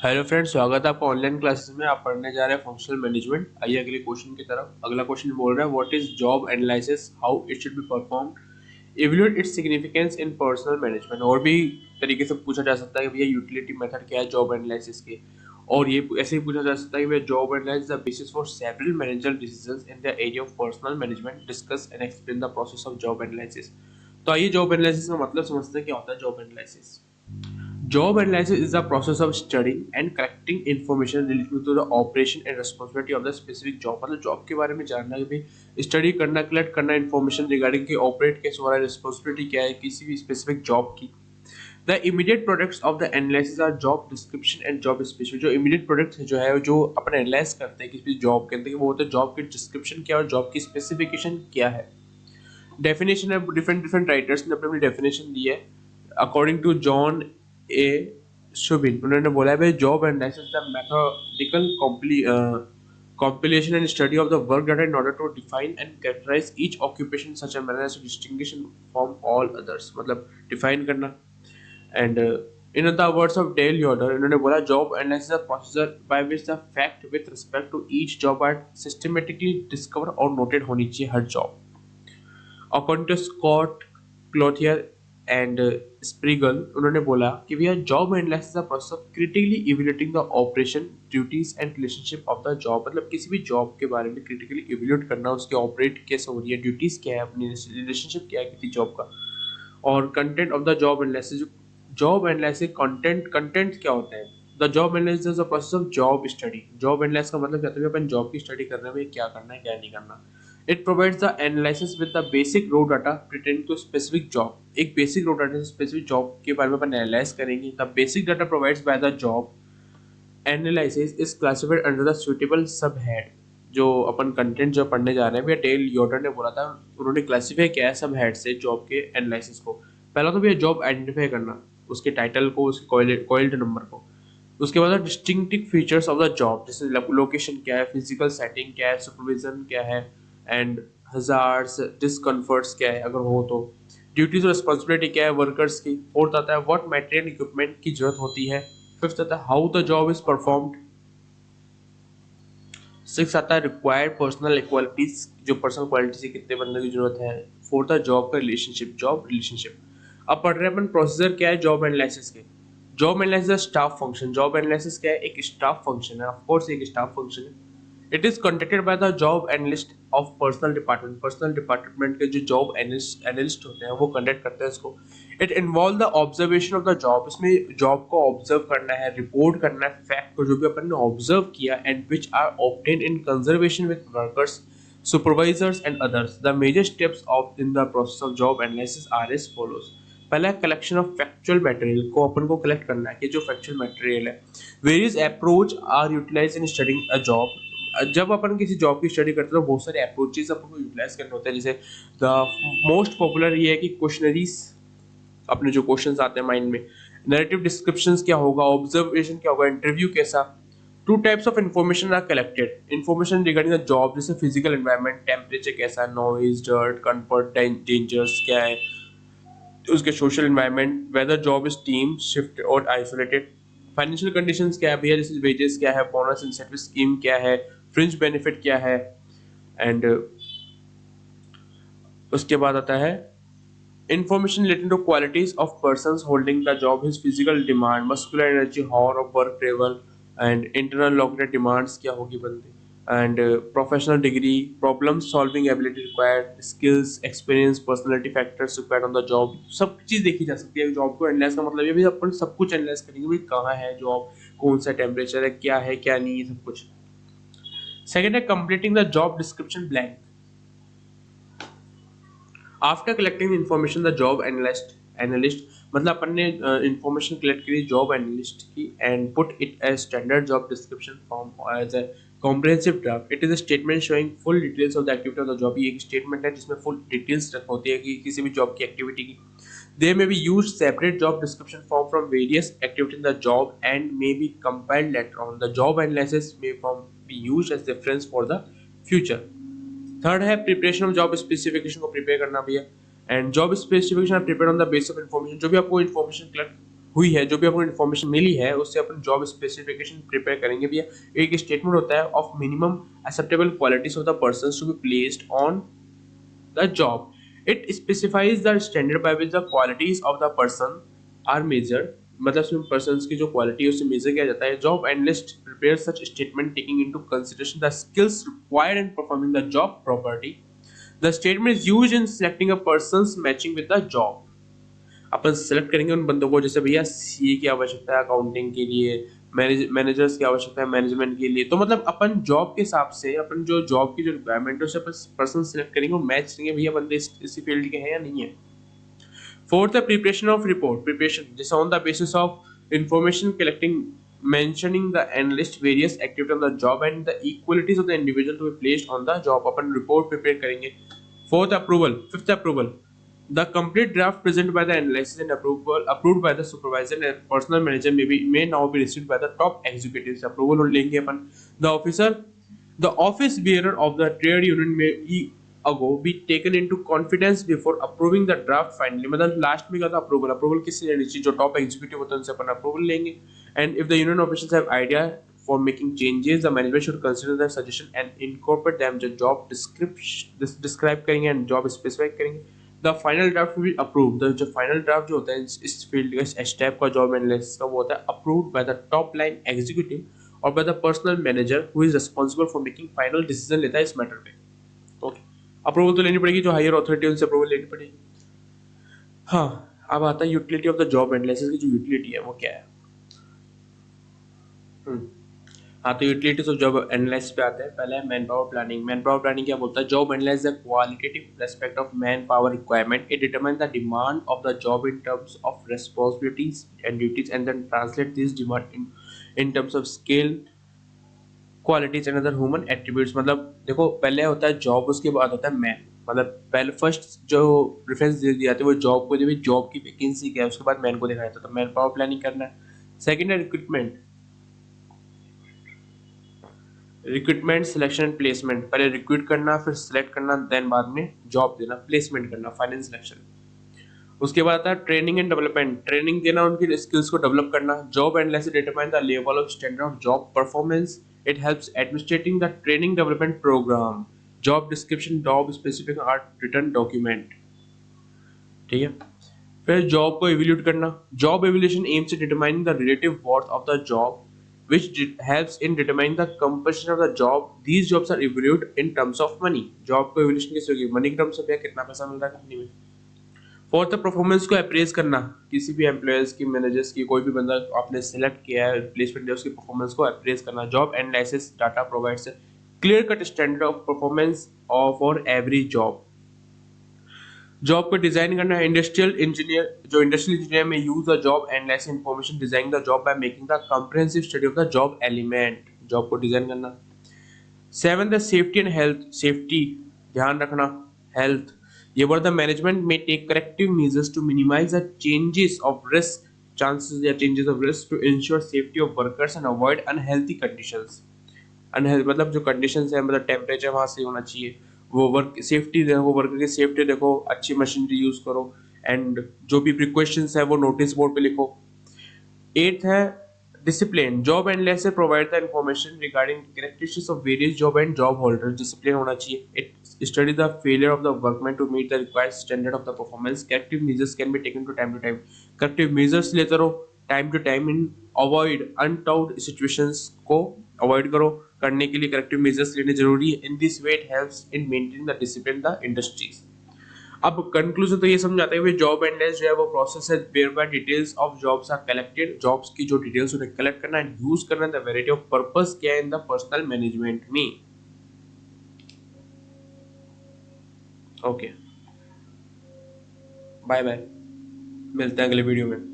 Hello friends, स्वागत है आपका ऑनलाइन क्लासेस में। आप पढ़ने जा रहे हैं फंक्शनल मैनेजमेंट। आइए अगले क्वेश्चन की तरफ। अगला क्वेश्चन बोल रहा है what is job analysis, how it should be performed, evaluate its significance in personal management. और भी तरीके से पूछा जा सकता है कि भैया यूटिलिटी मेथड क्या है जॉब एनालिसिस के। और ये ऐसे ही पूछा जा सकता है कि भैया job analysis the basis for several managerial decisions in the area of personal management, discuss and explain the process of job analysis. तो आइए जॉब एनालिसिस का मतलब समझते हैं क्या होता है job analysis. Job analysis is the process of studying and collecting information related to the operation and responsibility of the specific job। मतलब जॉब के बारे में जानना कि भाई स्टडी करना, कलेक्ट करना इन्फॉर्मेशन रिगार्डिंग कि ऑपरेट कैसे हो रहा है, रिस्पॉन्सिबिलिटी क्या है किसी भी स्पेसिफिक जॉब की। The immediate products of the analysis are job description and job specific. जो इमीडिएट प्रोडक्ट्स है जो है जो अपन एनालाइज करते हैं किसी भी जॉब के अंदर, वो होता है जॉब की डिस्क्रिप्शन क्या है और जॉब की स्पेसिफिकेशन क्या है। डेफिनेशन है, डिफरेंट डिफरेंट राइटर्स ने अपनी अपनी डेफिनेशन दी है। According to John A Shubin, उन्होंने बोला है भाई job analysis the methodical compilation and study of the work data in order to define and characterize each occupation in such a manner as to distinguish it from all others। मतलब define करना। And in the words of Dale Yoder, इन्होंने बोला job analysis a procedure by which the fact with respect to each job are systematically discover और noted होनी चाहिए हर job. According to Scott Clothier and Spriegel, उन्होंने बोला कि भैया job analysis process of critically evaluating the operation, duties and relationship of the job. मतलब किसी भी जॉब के बारे में क्रिटिकली इवैल्यूएट करना, उसके ऑपरेट कैसे हो रही है, ड्यूटीज क्या है, अपनी रिलेशनशिप क्या है किसी जॉब का। और content of the job analysis, job analysis content, content क्या होता है। The job analysis is the process of job study. Job analysis का मतलब कहते हैं अपन जॉब की स्टडी करने में क्या करना है क्या नहीं करना। It provides the analysis with the basic raw data pertaining to specific job. एक बेसिक रो डाटा से स्पेसिफिक जॉब के बारे में अपन एनालाइज करेंगे। The basic data provides by the job analysis is classified under the suitable sub head. जो अपन content जो पढ़ने जा रहे हैं भैया डेल योटर ने बोला था, उन्होंने क्लासिफाई किया है सब हेड से जॉब के एनालिसिस को। पहला तो भैया जॉब आइडेंटिफाई करना, उसके टाइटल को, उसके कॉइल्ड नंबर को। उसके बाद distinctive features of the job, जैसे लोकेशन क्या है, फिजिकल सेटिंग क्या है, सुपरविजन क्या है, एंड हजार्ड्स डिस्कम्फर्ट्स क्या है अगर हो तो। ड्यूटीज और रिस्पॉन्सिबिलिटी क्या है वर्कर्स की। फोर्थ आता है व्हाट मटेरियल इक्विपमेंट की जरूरत होती है। फिफ्थ आता है how the job is performed. Six आता है रिक्वायर्ड पर्सनल इक्वालिटीज, जो पर्सनल क्वालिटी से कितने बंदे की जरूरत है। फोर्थ है जॉब का रिलेशनशिप, जॉब रिलेशनशिप। अब पढ़ रहे हैं अपन प्रोसीजर क्या है जॉब एनालिसिस के। Job analysis staff function. Job analysis क्या है, एक स्टाफ फंक्शन है, ऑफ कोर्स एक स्टाफ फंक्शन है। It is conducted by the job analyst of personal department. Personal department के जो जॉब एनालिस्ट होते हैं वो कंडक्ट करते हैं इसको। It involve the observation of the job. इसमें जॉब को ऑब्जर्व करना है, रिपोर्ट करना है फैक्ट को जो भी अपन ने ऑब्जर्व किया, and which are obtain in conservation with workers, supervisors and others. The major steps of in the process of job analysis are as follows. पहला कलेक्शन ऑफ फैक्चुअल मटेरियल को अपन को कलेक्ट करना है कि जो फैक्चुअल मटेरियल है। Various approach are utilise in studying a job. जब अपन किसी जॉब की स्टडी करते हैं तो बहुत सारे अप्रोचेस अपन को यूटिलाइज करने होते हैं। जैसे द मोस्ट पॉपुलर ये है कि क्वेश्चनरीज, अपने जो क्वेश्चंस आते हैं माइंड में। नैरेटिव डिस्क्रिप्शंस क्या होगा, ऑब्जर्वेशन क्या होगा, इंटरव्यू कैसा। Two types of information are collected. Information regarding the job, जैसे फिजिकल एनवायरनमेंट, टेम्परेचर कैसा, नॉइज, डर्ट, कंफर्ट, डेंजर्स क्या है, उसके social environment, whether job is team shift और आइसोलेटेड। फाइनेंशियल कंडीशंस क्या है भैया, जैसे वेजेस क्या है, बोनस इंसेंटिव स्कीम क्या है, फ्रिंज बेनिफिट क्या है। एंड उसके बाद आता है information relating to qualities of persons holding the job, his physical demand, muscular energy, hour of work travel, and internal located demands क्या होगी बंदे। and professional degree, problem solving ability required, skills, experience, personality factors required on the job। सब चीज देखी जा सकती है job को एनालाइज का मतलब ये भी अपन सब कुछ एनालाइज करेंगे भाई कहाँ है जॉब, कौन सा टेम्परेचर है क्या नहीं है सब कुछ। सेकेंड है completing the job description blank. After collecting information the job analyst, मतलब अपन ने इन्फॉर्मेशन कलेक्ट करी जॉब एनालिस्ट की, and put it as standard job description form as a comprehensive draft। It is a statement showing full details of the activity of the job। ये एक statement है जिसमें full details होती है कि किसी भी जॉब की एक्टिविटी की। There may be used separate job description form from various activities in the job and may be compiled later on। The job analysis may be used as reference for the future। Third है preparation of job specification को prepare करना भी है। And job specification prepare on the base of information, जो भी आपको information collect हुई है, जो भी आपको इन्फॉर्मेशन मिली है, उससे अपन जॉब स्पेसिफिकेशन प्रिपेयर करेंगे भैया। एक स्टेटमेंट होता है of minimum acceptable qualities of the person to be placed on the job. It specifies the standard by which the qualities of the person are measured. मतलब उसमें persons की जो quality है उसे measure किया जाता है. Job analyst prepares such statement taking into consideration the skills required in performing the job properly. The statement is used in selecting a person's matching with the job. Upon select करेंगे उन बंदों को, जैसे भैया CA की आवश्यकता है accounting के लिए, मैनेजर्स की आवश्यकता है मैनेजमेंट के लिए, तो मतलब अपन जॉब के हिसाब से अपन जो जॉब की जो रिक्वायरमेंट है उसे अपन पर्सन सेलेक्ट करेंगे और मैच करेंगे भैया बंदे इसी फील्ड के हैं या नहीं है। Fourth the preparation of report preparation जैसे on the basis of information collecting mentioning the analyst various activities on the job and the equalities of the individual to be placed on the job, अपन report prepare करेंगे। Fourth approval fifth approval the complete draft presented by the analysis and approved by the supervisor and personal manager may now be received by the top executives. Approval लेंगे अपन। The officer, the office bearer of the trade union may ago be taken into confidence before approving the draft finally। मतलब last में क्या था approval किससे लेनी चाहिए, जो top executive होते हैं उनसे अपन अप्रूवल लेंगे। And if the union officials have idea for making changes, the management should consider the suggestion and incorporate them जो job description describe करेंगे and job specify करेंगे। The final draft will approve the जो final draft जो होता है इस field का step का जॉब एनालिसिस का वो होता है approved by the top line executive और by the personal manager who is responsible for making final decision लेता है इस मैटर पे। ओके, अप्रूवल तो लेनी पड़ेगी, जो हायर अथॉरिटी उनसे अप्रूवल लेनी पड़ेगी। हाँ, अब आता है utility of the job analysis की जो यूटिलिटी है वो क्या है। हाँ, तो यूटिलिटीज ऑफ जॉब एनालिसिस पे आते हैं। पहले है man power planning. Man power planning क्या बोलता है, job analyse the qualitative aspect of man power requirement, it determine the demand of the job in terms of responsibilities and duties and then translate this demand in terms of skill qualities and other human attributes. मतलब देखो, पहले होता है job, उसके बाद होता है man. मतलब पहले फर्स्ट जो रेफरेंस दे दिया जाता है वो जॉब को, जब जॉब की वैकेंसी क्या है उसके बाद मैन को देखा जाता है, तो मैन पावर प्लानिंग करना है। सेकेंड है recruitment, recruitment selection and placement. पहले रिक्रूट करना, फिर सिलेक्ट करना, देन बाद में जॉब देना, प्लेसमेंट करना, फाइनल सिलेक्शन। उसके बाद आता है ट्रेनिंग एंड डेवलपमेंट, ट्रेनिंग देना, उनकी स्किल्स को डेवलप करना। Job analysis determine the level of standard of job performance, it helps administrating the training development programme. Job description, job specific are written document. ठीक है, फिर जॉब को evaluate करना। Job evaluation aims at determining the relative worth of the job which helps in determining the compensation of the job. These jobs are evaluated in terms of money. Job को evaluation कैसे होगी, money के terms में, कितना पैसा मिल रहा है company में। फोर्थ, परफॉर्मेंस को अप्रेज करना। किसी भी एम्प्लॉयर्स की, मैनेजर्स की, कोई भी बंदा आपने सेलेक्ट किया है, प्लेसमेंट है, उसकी परफॉर्मेंस को अप्रेज करना। Job analysis data provides clear cut standard of performance for every job. Job को डिजाइन करना है। इंडस्ट्रियल इंजीनियर, जो इंडस्ट्रियल इंजीनियर में use the job analysis information design the job by making the comprehensive study of the job element. Job को design करना। Seven, the safety and health, safety ध्यान रखना, health. ये word the management में take corrective measures to minimise the changes of risk, chances या changes of risk to ensure safety of workers and avoid unhealthy conditions. Unhealth मतलब जो conditions है, मतलब temperature वहाँ से होना चाहिए, वो वर्क सेफ्टी देखो, वर्कर की सेफ्टी देखो, अच्छी मशीनरी यूज करो, एंड जो भी प्रिकॉशंस है वो नोटिस बोर्ड पे लिखो। एट्थ है discipline. Job analysis provide the information regarding characteristics of various job and job holders. Discipline होना चाहिए। It study the failure of the workman to meet the required standard of the performance. Corrective measures can be taken to time. Corrective measures लेते रहो time to time in avoid untoward situations को avoid करो। करने के लिए corrective measures लेने जरूरी है। In this way it helps in maintaining the discipline the industries. अब कंक्लूजन तो ये समझाते हुए, जॉब एनालिसिस जो है वो प्रोसेस है whereby details of jobs are collected. Jobs की जो डिटेल्स उन्हें कलेक्ट करना एंड यूज करना, द वैरायटी ऑफ पर्पस क्या है इन द पर्सनल मैनेजमेंट में। ओके, बाय बाय, मिलते हैं अगले वीडियो में।